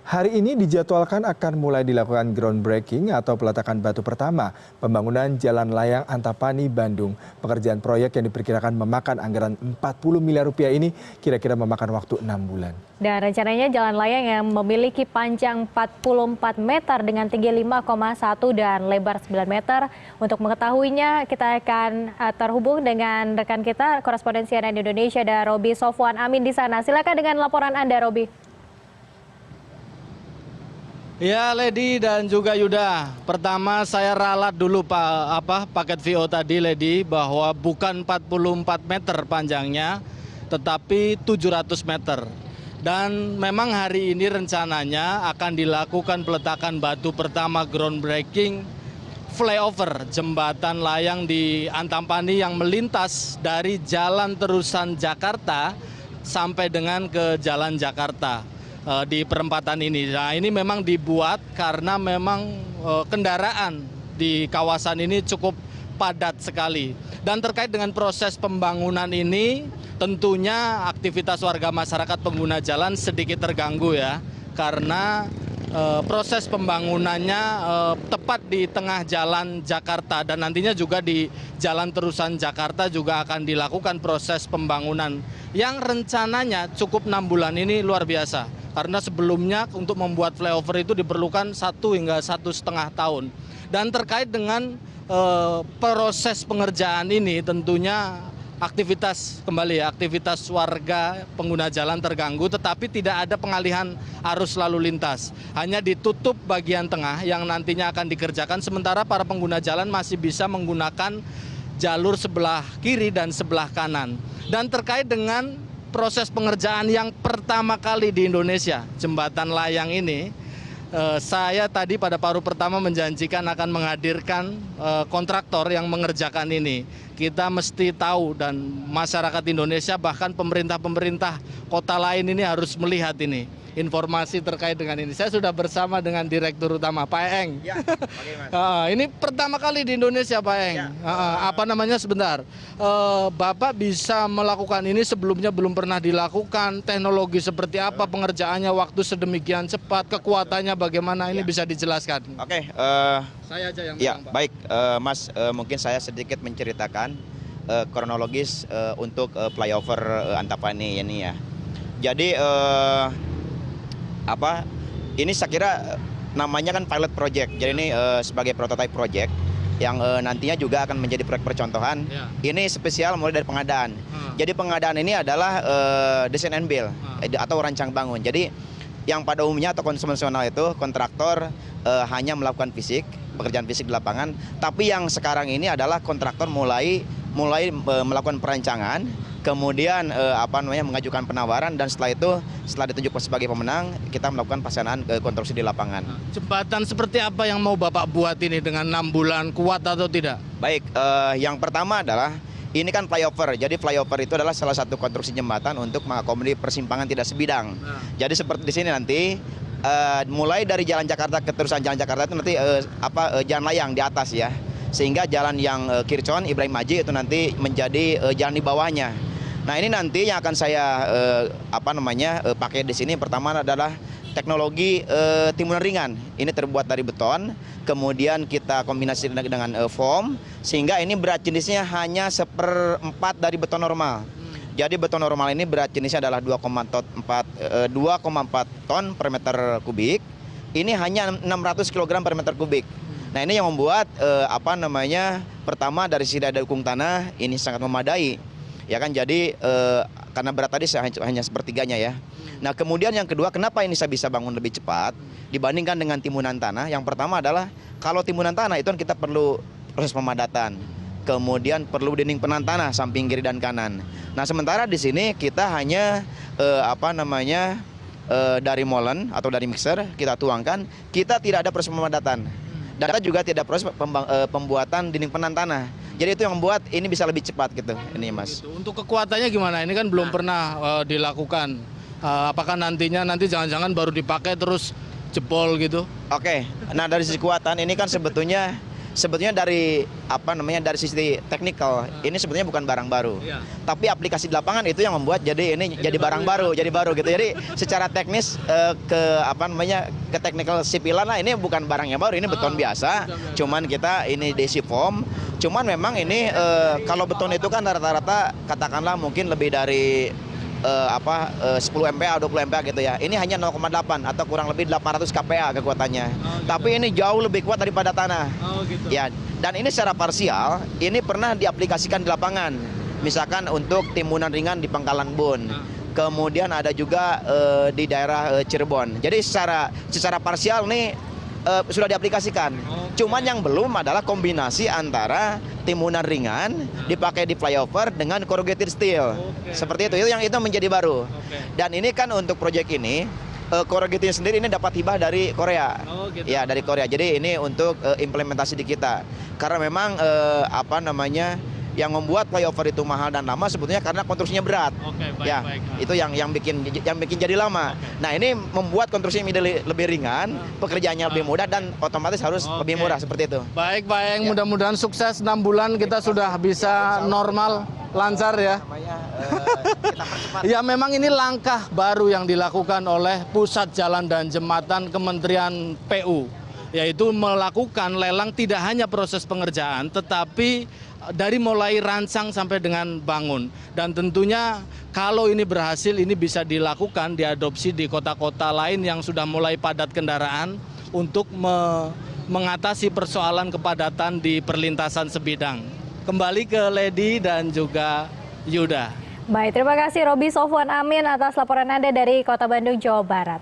Hari ini dijadwalkan akan mulai dilakukan groundbreaking atau peletakan batu pertama pembangunan Jalan Layang Antapani, Bandung. Pekerjaan proyek yang diperkirakan memakan anggaran 40 miliar rupiah ini kira-kira memakan waktu 6 bulan. Dan rencananya jalan layang yang memiliki panjang 44 meter dengan tinggi 5,1 dan lebar 9 meter. Untuk mengetahuinya kita akan terhubung dengan rekan kita korespondensi CNN Indonesia dan Roby Sofwan Amin di sana. Silakan dengan laporan Anda, Roby. Ya, Lady dan juga Yuda. Pertama saya ralat dulu paket VO tadi, Lady, bahwa bukan 44 meter panjangnya, tetapi 700 meter. Dan memang hari ini rencananya akan dilakukan peletakan batu pertama groundbreaking flyover jembatan layang di Antapani yang melintas dari Jalan Terusan Jakarta sampai dengan ke Jalan Jakarta. Di perempatan ini. Nah, ini memang dibuat karena memang kendaraan di kawasan ini cukup padat sekali. Dan terkait dengan proses pembangunan ini, tentunya aktivitas warga masyarakat pengguna jalan sedikit terganggu ya, karena proses pembangunannya tepat di tengah jalan Jakarta dan nantinya juga di Jalan Terusan Jakarta juga akan dilakukan proses pembangunan yang rencananya cukup 6 bulan. Ini luar biasa. Karena sebelumnya untuk membuat flyover itu diperlukan 1 hingga 1,5 tahun. Dan terkait dengan proses pengerjaan ini tentunya aktivitas warga pengguna jalan terganggu, tetapi tidak ada pengalihan arus lalu lintas. Hanya ditutup bagian tengah yang nantinya akan dikerjakan, sementara para pengguna jalan masih bisa menggunakan jalur sebelah kiri dan sebelah kanan. Dan terkait dengan proses pengerjaan yang pertama kali di Indonesia, jembatan layang ini, saya tadi pada paruh pertama menjanjikan akan menghadirkan kontraktor yang mengerjakan ini. Kita mesti tahu dan masyarakat Indonesia bahkan pemerintah-pemerintah kota lain ini harus melihat ini. Informasi terkait dengan ini. Saya sudah bersama dengan Direktur Utama, Pak Eng. Ya, ini pertama kali di Indonesia, Pak Eng. Ya. Apa namanya sebentar? Bapak bisa melakukan ini sebelumnya belum pernah dilakukan. Teknologi seperti apa pengerjaannya, waktu sedemikian cepat, kekuatannya bagaimana, ini bisa dijelaskan. Oke, saya aja yang ya, Pak. baik, Mas, mungkin saya sedikit menceritakan kronologis untuk flyover Antapani ini ya. Jadi ini saya kira namanya kan pilot project, jadi ini sebagai prototype project yang nantinya juga akan menjadi proyek percontohan. Ya. Ini spesial mulai dari pengadaan. Jadi pengadaan ini adalah design and build atau rancang bangun. Jadi yang pada umumnya atau konvensional itu kontraktor hanya melakukan pekerjaan fisik di lapangan, tapi yang sekarang ini adalah kontraktor mulai melakukan perancangan, kemudian mengajukan penawaran, dan setelah ditunjuk sebagai pemenang, kita melakukan pelaksanaan konstruksi di lapangan. Jembatan seperti apa yang mau Bapak buat ini dengan 6 bulan, kuat atau tidak? Baik, yang pertama adalah ini kan flyover. Jadi flyover itu adalah salah satu konstruksi jembatan untuk mengakomodir persimpangan tidak sebidang. Jadi seperti di sini nanti mulai dari Jalan Jakarta ke terusan Jalan Jakarta itu nanti jalan layang di atas ya. Sehingga jalan yang Kircon, Ibrahim Haji itu nanti menjadi jalan di bawahnya. Nah, ini nanti yang akan saya pakai di sini pertama adalah teknologi timunan ringan. Ini terbuat dari beton, kemudian kita kombinasi dengan foam, sehingga ini berat jenisnya hanya 1/4 dari beton normal. Jadi beton normal ini berat jenisnya adalah 2,4 ton per meter kubik. Ini hanya 600 kg per meter kubik. Nah, ini yang membuat pertama dari sisi daya dukung tanah ini sangat memadai. Ya kan, jadi karena berat tadi hanya sepertiganya ya. Nah, kemudian yang kedua, kenapa ini saya bisa bangun lebih cepat dibandingkan dengan timunan tanah? Yang pertama adalah kalau timunan tanah itu kan kita perlu proses pemadatan. Kemudian perlu dinding penahan tanah samping kiri dan kanan. Nah, sementara di sini kita hanya dari molen atau dari mixer kita tuangkan, kita tidak ada proses pemadatan. Dan kita juga tidak proses pembuatan dinding penahan tanah. Jadi itu yang membuat ini bisa lebih cepat gitu, ini Mas. Untuk kekuatannya gimana? Ini kan belum pernah dilakukan. Apakah nanti jangan-jangan baru dipakai terus jebol gitu? Oke, nah dari sisi kekuatan ini kan sebetulnya sebetulnya dari dari sisi teknikal ini sebetulnya bukan barang baru. Iya. Tapi aplikasi di lapangan itu yang membuat jadi ini jadi barang baru gitu. Jadi secara teknis ke teknikal sipilan lah ini bukan barang yang baru, ini beton biasa. Cuman kita ini desi foam. Cuman memang ini kalau beton itu kan rata-rata katakanlah mungkin lebih dari 10 MPa, 20 MPa gitu ya. Ini hanya 0,8 atau kurang lebih 800 kPa kekuatannya. Tapi ini jauh lebih kuat daripada tanah. Ya, dan ini secara parsial, ini pernah diaplikasikan di lapangan. Misalkan untuk timunan ringan di Pangkalan Bun. Kemudian ada juga di daerah Cirebon. Jadi secara parsial nih sudah diaplikasikan. Cuman yang belum adalah kombinasi antara timunan ringan dipakai di flyover dengan corrugated steel. Seperti itu yang itu menjadi baru. Dan ini kan untuk proyek ini corrugated sendiri ini dapat hibah dari Korea. Ya, dari Korea. Jadi ini untuk implementasi di kita. Karena memang yang membuat flyover itu mahal dan lama sebetulnya karena konstruksinya berat. Itu yang bikin jadi lama. Nah, ini membuat konstruksinya lebih ringan, pekerjaannya lebih mudah dan otomatis harus lebih murah seperti itu. Baik, mudah-mudahan sukses 6 bulan kita sudah bisa normal, lancar ya. Ya, memang ini langkah baru yang dilakukan oleh Pusat Jalan dan Jembatan Kementerian PU, yaitu melakukan lelang tidak hanya proses pengerjaan tetapi dari mulai rancang sampai dengan bangun. Dan tentunya kalau ini berhasil, ini bisa dilakukan, diadopsi di kota-kota lain yang sudah mulai padat kendaraan untuk mengatasi persoalan kepadatan di perlintasan sebidang. Kembali ke Lady dan juga Yuda. Baik, terima kasih Roby Sofwan Amin atas laporan Anda dari Kota Bandung, Jawa Barat.